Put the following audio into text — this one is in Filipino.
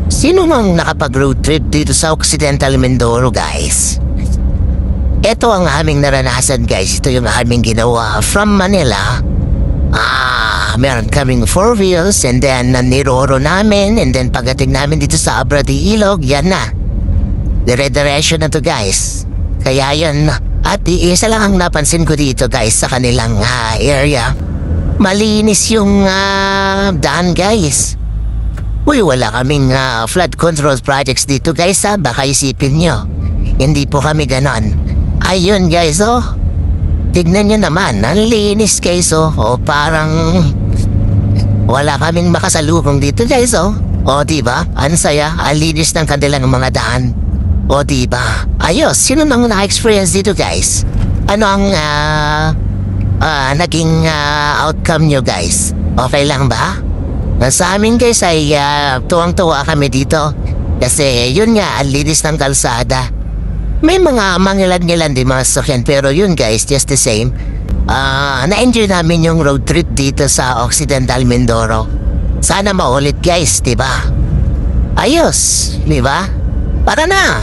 Sino mang nakapag-road trip dito sa Occidental Mindoro, guys? Ito ang aming naranasan, guys. Ito yung aming ginawa from Manila. Meron kaming 4 wheels and then naniroro namin and then pagdating namin dito sa Abra de Ilog, yan na. Dire-diretso na to, guys. Kaya yun. At isa lang ang napansin ko dito, guys, sa kanilang area. Malinis yung daan, guys. Uy, wala kaming flood control projects dito, guys, ha? Baka isipin nyo. Hindi po kami ganon. Ayun, guys, oh. Tignan nyo naman, ang linis, guys, oh. O parang wala kaming makasalubong dito, guys, oh. O, diba? Ang saya, ang linis ng kanilang mga daan. O, diba? Ayos, sino nang na-experience dito, guys? Ano ang naging outcome nyo, guys? Okay lang ba? Sa amin, guys, ay tuwang-tuwa kami dito. Kasi yun nga, ang linis ng kalsada. May mga mangilan-ngilan din mga sasakyan, pero yun, guys, just the same. Na-enjoy namin yung road trip dito sa Occidental Mindoro. Sana maulit, guys, diba? Ayos, diba? Para na!